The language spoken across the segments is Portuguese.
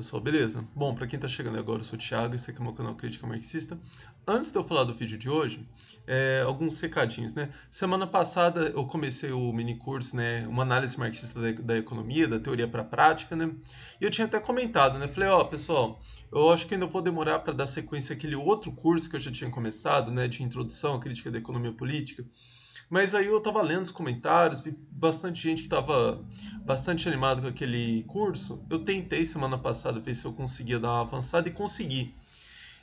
pessoal, beleza? Bom, para quem tá chegando agora, eu sou o Thiago, esse aqui é o meu canal Crítica Marxista. Antes de eu falar do vídeo de hoje, alguns recadinhos, né? Semana passada eu comecei o mini curso, né? Uma análise marxista da economia, da teoria para a prática, né? E eu tinha até comentado, né? Falei, ó, pessoal, eu acho que ainda vou demorar para dar sequência àquele outro curso que eu já tinha começado, né? De introdução à crítica da economia política. Mas aí eu tava lendo os comentários, vi bastante gente que tava bastante animado com aquele curso. Eu tentei semana passada ver se eu conseguia dar uma avançada e consegui.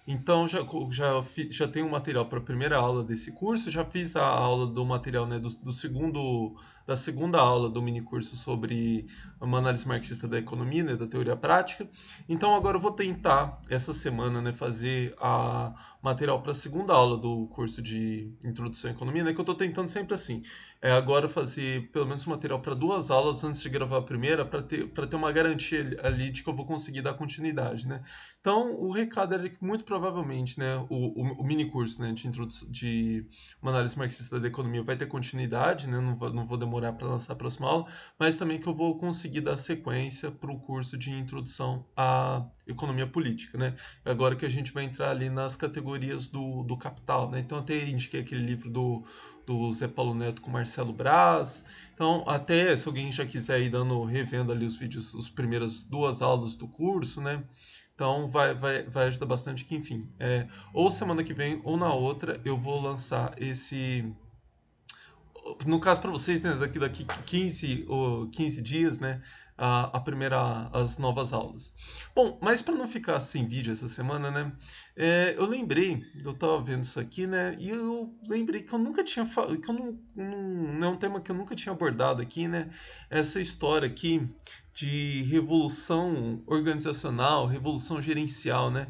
Então já tenho um material para a primeira aula desse curso, já fiz a aula do material, né, da segunda aula do mini curso sobre uma análise marxista da economia, né, da teoria prática. Então agora eu vou tentar essa semana, né, fazer a material para a segunda aula do curso de introdução à economia, né, que eu estou tentando sempre assim. Agora fazer pelo menos material para duas aulas antes de gravar a primeira, para ter uma garantia ali de que eu vou conseguir dar continuidade, né? Então, o recado era que muito provavelmente, né, o mini curso, né, de uma análise marxista da economia vai ter continuidade, né, não vou demorar para lançar a próxima aula, mas também que eu vou conseguir dar sequência para o curso de introdução à economia política, né? Agora que a gente vai entrar ali nas categorias do capital, né? Então, até indiquei aquele livro do Zé Paulo Neto com Marcelo Braz. Então, até se alguém já quiser ir revendo ali os vídeos, as primeiras duas aulas do curso, né? Então vai ajudar bastante que, enfim, ou semana que vem ou na outra eu vou lançar esse. No caso para vocês, né, daqui 15 dias, né, as novas aulas. Bom, mas para não ficar sem vídeo essa semana, né, eu lembrei, eu estava vendo isso aqui, né, e eu lembrei que eu nunca tinha falado, que eu não é um tema que eu nunca tinha abordado aqui, né, essa história aqui de revolução organizacional, revolução gerencial, né,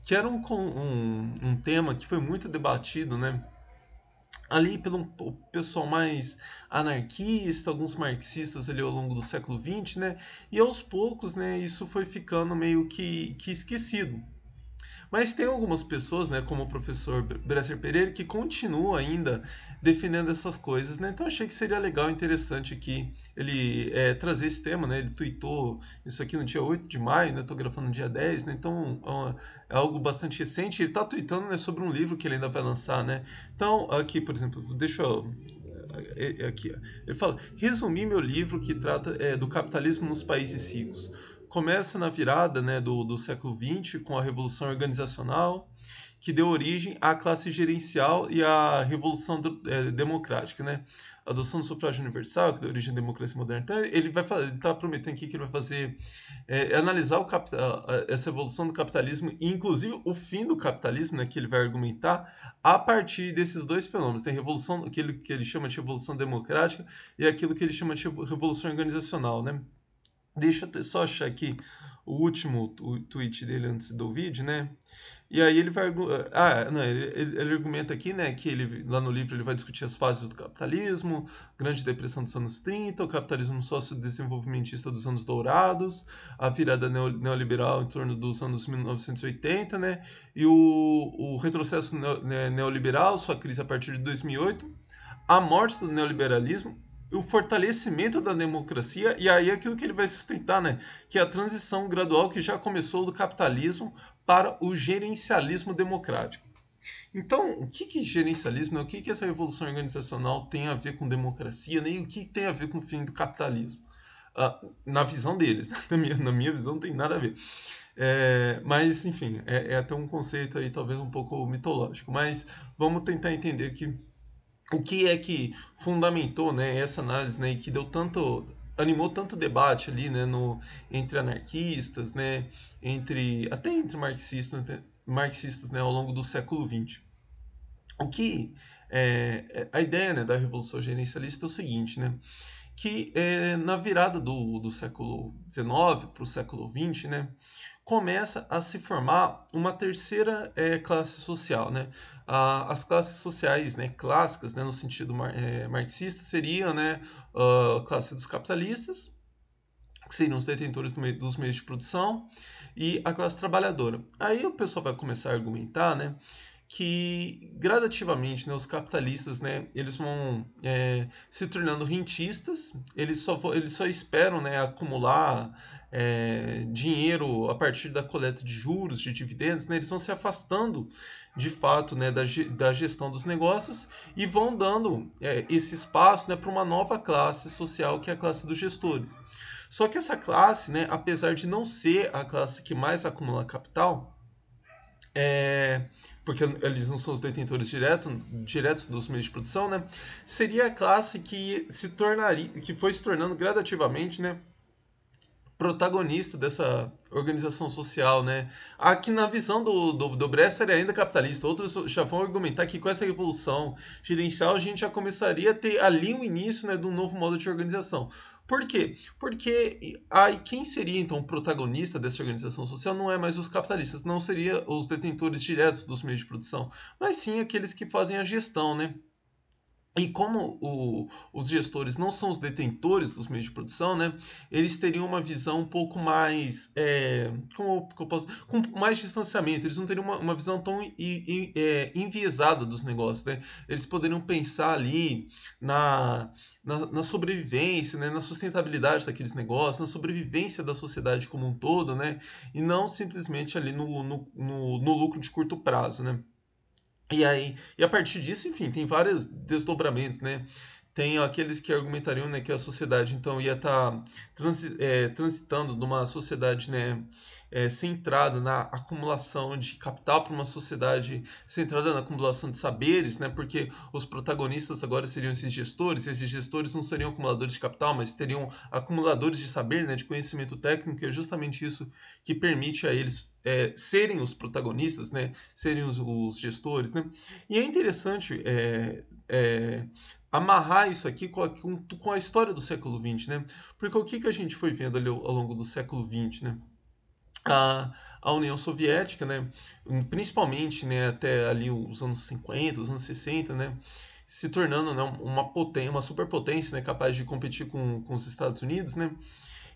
que era um tema que foi muito debatido, né, ali pelo pessoal mais anarquista, alguns marxistas ali ao longo do século XX, né? E aos poucos, né, isso foi ficando meio que esquecido. Mas tem algumas pessoas, né, como o professor Bresser Pereira, que continua ainda defendendo essas coisas, né? Então achei que seria legal, interessante aqui ele trazer esse tema, né? Ele tweetou isso aqui no dia 8 de maio, né? Tô gravando no dia 10, né? Então é algo bastante recente. Ele tá tweetando, né, sobre um livro que ele ainda vai lançar, né? Então, aqui, por exemplo, deixa eu aqui, ó. Ele fala: resumi meu livro que trata do capitalismo nos países ricos. Começa na virada, né, do século XX com a Revolução Organizacional, que deu origem à classe gerencial e à Revolução Democrática, né? A adoção do sufrágio universal, que deu origem à democracia moderna. Então, ele está prometendo aqui que ele vai fazer analisar essa evolução do capitalismo e, inclusive, o fim do capitalismo, né, que ele vai argumentar a partir desses dois fenômenos. Tem a revolução, aquilo que ele chama de revolução democrática e aquilo que ele chama de revolução organizacional, né? Deixa eu só achar aqui o último tweet dele antes do vídeo, né? E aí ele vai. Não, ele argumenta aqui, né, que ele, lá no livro ele vai discutir as fases do capitalismo, Grande Depressão dos anos 30, o capitalismo sócio-desenvolvimentista dos anos dourados, a virada neoliberal em torno dos anos 1980, né? E o retrocesso neoliberal, sua crise a partir de 2008, a morte do neoliberalismo, o fortalecimento da democracia e aí aquilo que ele vai sustentar, né, que é a transição gradual que já começou do capitalismo para o gerencialismo democrático. Então, o que gerencialismo, né? O que essa revolução organizacional tem a ver com democracia, né? E o que tem a ver com o fim do capitalismo? Na visão deles, na minha visão não tem nada a ver. Mas, enfim, é até um conceito aí talvez um pouco mitológico, mas vamos tentar entender o que é que fundamentou, né, essa análise, né, e que animou tanto debate ali, né, entre anarquistas, né, até entre marxistas, né, ao longo do século XX. O que a ideia, né, da revolução gerencialista é o seguinte, né, que na virada do século XIX para o século XX, né, começa a se formar uma terceira classe social, né? As classes sociais, né, clássicas, né, no sentido marxista, seriam, né, a classe dos capitalistas, que seriam os detentores dos meios de produção, e a classe trabalhadora. Aí o pessoal vai começar a argumentar, né, que gradativamente, né, os capitalistas, né, eles vão se tornando rentistas, eles só esperam, né, acumular dinheiro a partir da coleta de juros, de dividendos, né, eles vão se afastando de fato, né, da gestão dos negócios e vão dando esse espaço, né, para uma nova classe social que é a classe dos gestores. Só que essa classe, né, apesar de não ser a classe que mais acumula capital, porque eles não são os detentores diretos dos meios de produção, né? Seria a classe que que foi se tornando gradativamente, né? Protagonista dessa organização social, né? Aqui na visão do Bresser é ainda capitalista. Outros já vão argumentar que com essa revolução gerencial a gente já começaria a ter ali o início, né, de um novo modo de organização. Por quê? Porque aí quem seria então o protagonista dessa organização social não é mais os capitalistas, não seria os detentores diretos dos meios de produção, mas sim aqueles que fazem a gestão, né? E como os gestores não são os detentores dos meios de produção, né, eles teriam uma visão um pouco mais, como que eu posso, com mais distanciamento, eles não teriam uma visão tão enviesada dos negócios, né? Eles poderiam pensar ali na sobrevivência, né, na sustentabilidade daqueles negócios, na sobrevivência da sociedade como um todo, né, e não simplesmente ali no lucro de curto prazo, né? E aí, e a partir disso, enfim, tem vários desdobramentos, né? Tem aqueles que argumentariam, né, que a sociedade então ia estar transitando de uma sociedade, né, centrada na acumulação de capital para uma sociedade centrada na acumulação de saberes, né? Porque os protagonistas agora seriam esses gestores não seriam acumuladores de capital, mas teriam acumuladores de saber, né, de conhecimento técnico, e é justamente isso que permite a eles serem os protagonistas, né? Serem os gestores, né? E é interessante amarrar isso aqui com a história do século XX, né? Porque o que a gente foi vendo ali ao longo do século XX, né? A União Soviética, né, principalmente, né, até ali os anos 50, os anos 60, né, se tornando, né, uma superpotência, né, capaz de competir com os Estados Unidos, né,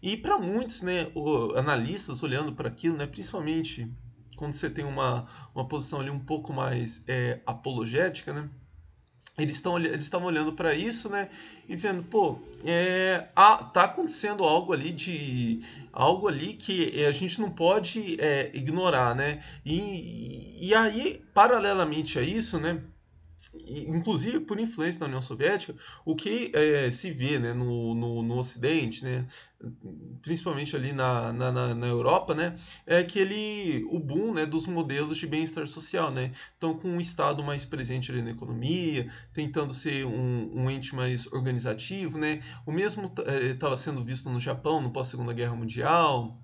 e para muitos, né, analistas olhando para aquilo, né, principalmente quando você tem uma posição ali um pouco mais apologética, né, eles estavam olhando para isso, né, e vendo, pô, tá acontecendo algo ali que a gente não pode ignorar, né? E aí, paralelamente a isso, né, inclusive por influência da União Soviética, o que se vê, né, no Ocidente, né, principalmente ali na Europa, né, é o boom, né, dos modelos de bem-estar social, né, então com um Estado mais presente ali na economia, tentando ser um ente mais organizativo, né, o mesmo estava sendo visto no Japão no pós-Segunda Guerra Mundial,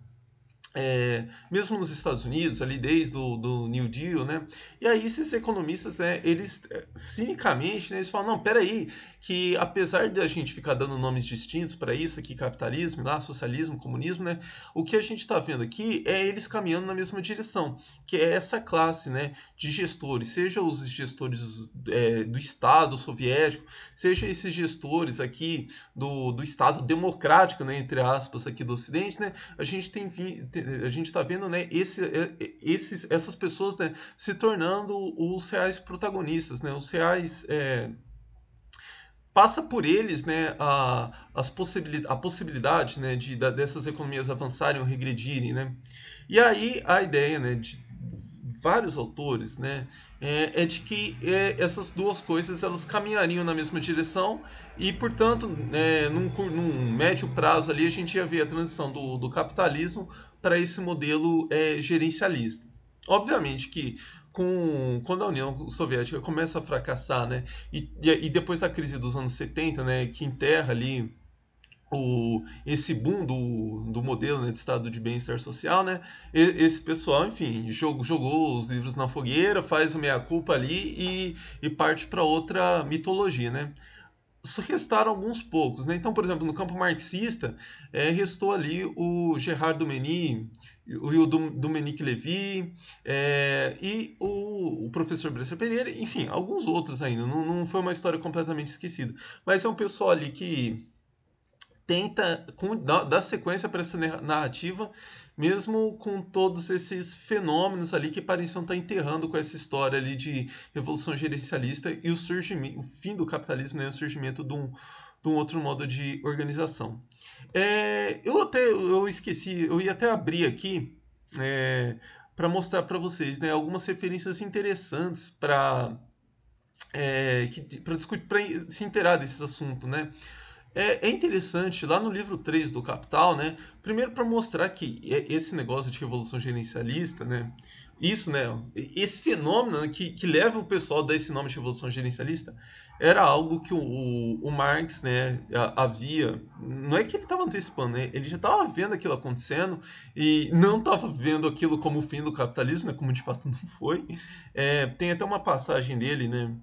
mesmo nos Estados Unidos, ali desde do New Deal, né? E aí esses economistas, né, eles cinicamente, né, eles falam, não, peraí, que apesar de a gente ficar dando nomes distintos para isso aqui, capitalismo, lá, socialismo, comunismo, né, o que a gente está vendo aqui é eles caminhando na mesma direção, que é essa classe, né, de gestores, seja os gestores do Estado soviético, seja esses gestores aqui do Estado democrático, né, entre aspas, aqui do Ocidente, né, a gente está vendo, né, essas pessoas, né, se tornando os reais protagonistas, né, os reais passa por eles, né, a possibilidade, né, dessas economias avançarem ou regredirem, né. E aí a ideia, né, de vários autores, né, de que essas duas coisas elas caminhariam na mesma direção e, portanto, num médio prazo ali a gente ia ver a transição do capitalismo para esse modelo gerencialista. Obviamente que quando a União Soviética começa a fracassar, né, e depois da crise dos anos 70, né, que enterra ali esse boom do modelo, né, de estado de bem-estar social, né? Esse pessoal, enfim, jogou os livros na fogueira, faz o meia-culpa ali e parte para outra mitologia, né? Só restaram alguns poucos, né? Então, por exemplo, no campo marxista, restou ali o Gerard Dumeny, o Dominique Levy, e o professor Bresser Pereira, enfim, alguns outros ainda. Não foi uma história completamente esquecida. Mas é um pessoal ali que tenta dar sequência para essa narrativa, mesmo com todos esses fenômenos ali que pareciam estar enterrando com essa história ali de revolução gerencialista e o surgimento, o fim do capitalismo, né, o surgimento de um outro modo de organização. Eu esqueci, eu ia até abrir aqui para mostrar para vocês, né, algumas referências interessantes para discutir, para se inteirar desses assuntos, né? É interessante, lá no livro 3 do Capital, né? Primeiro para mostrar que esse negócio de revolução gerencialista, né? Isso, né? Esse fenômeno, né, que leva o pessoal a dar esse nome de revolução gerencialista era algo que o Marx, né, havia. Não é que ele estava antecipando, né? Ele já estava vendo aquilo acontecendo e não estava vendo aquilo como o fim do capitalismo, né? Como de fato não foi. Tem até uma passagem dele, né?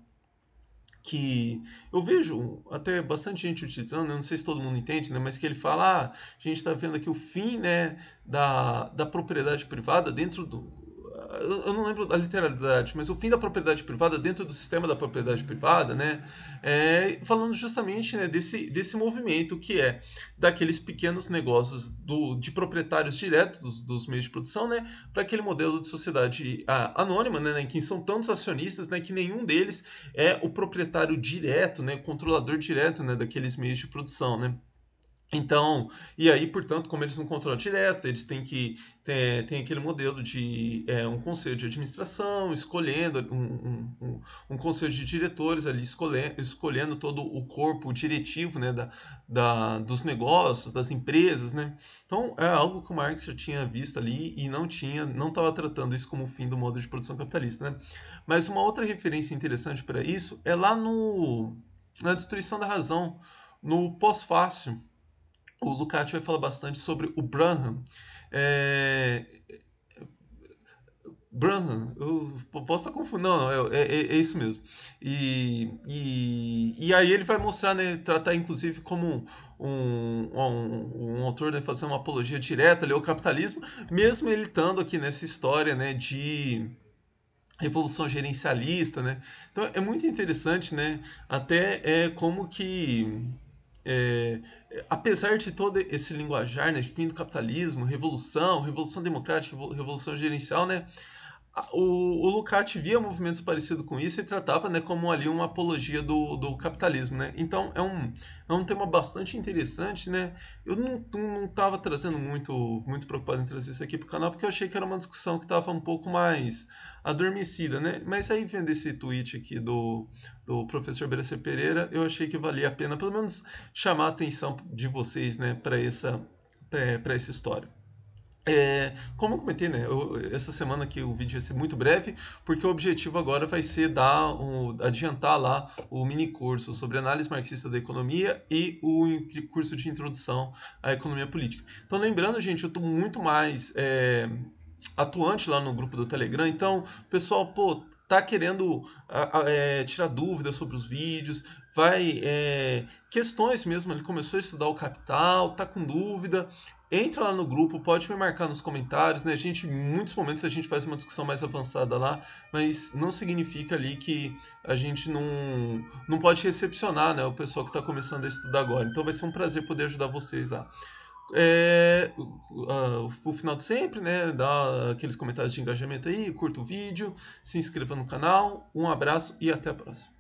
Que eu vejo até bastante gente utilizando, né, não sei se todo mundo entende, né, mas que ele fala, a gente está vendo aqui o fim, né, da propriedade privada dentro do... Eu não lembro da literalidade, mas o fim da propriedade privada dentro do sistema da propriedade privada, né, falando justamente, né, desse movimento que é daqueles pequenos negócios de proprietários diretos dos meios de produção, né, para aquele modelo de sociedade anônima, né, em que são tantos acionistas, né, que nenhum deles é o proprietário direto, né, o controlador direto, né, daqueles meios de produção, né? Então, e aí, portanto, como eles não controlam direto, eles têm que tem aquele modelo de um conselho de administração, escolhendo um conselho de diretores ali, escolhendo todo o corpo diretivo, né, dos negócios, das empresas, né? Então, é algo que o Marx já tinha visto ali e não estava tratando isso como o fim do modo de produção capitalista, né? Mas uma outra referência interessante para isso é lá na Destruição da Razão, no Pós-Fácil. O Lukács vai falar bastante sobre o Branham. É, Branham, eu posso estar confundindo, não, é isso mesmo. E aí ele vai mostrar, né, tratar inclusive como um autor, né, fazendo uma apologia direta ali ao capitalismo, mesmo ele estando aqui nessa história, né, de revolução gerencialista, né? Então é muito interessante, né? Até como que é, apesar de todo esse linguajar, né, fim do capitalismo, revolução democrática, revolução gerencial, né, o Lukács via movimentos parecidos com isso e tratava, né, como ali uma apologia do capitalismo, né? Então é um tema bastante interessante, né? Eu não estava trazendo muito preocupado em trazer isso aqui para o canal porque eu achei que era uma discussão que estava um pouco mais adormecida, né? Mas aí vendo esse tweet aqui do professor Berecer Pereira, eu achei que valia a pena pelo menos chamar a atenção de vocês, né, para essa história. Como eu comentei, né, essa semana aqui o vídeo vai ser muito breve, porque o objetivo agora vai ser adiantar lá o mini curso sobre análise marxista da economia e o curso de introdução à economia política. Então, lembrando, gente, eu estou muito mais atuante lá no grupo do Telegram, então, pessoal, pô, tá querendo tirar dúvidas sobre os vídeos, questões mesmo, ele começou a estudar o Capital, tá com dúvida, entra lá no grupo, pode me marcar nos comentários, né? Em muitos momentos a gente faz uma discussão mais avançada lá, mas não significa ali que a gente não pode recepcionar, né, o pessoal que está começando a estudar agora. Então vai ser um prazer poder ajudar vocês lá. O final de sempre, né? Dá aqueles comentários de engajamento aí, curta o vídeo, se inscreva no canal. Um abraço e até a próxima.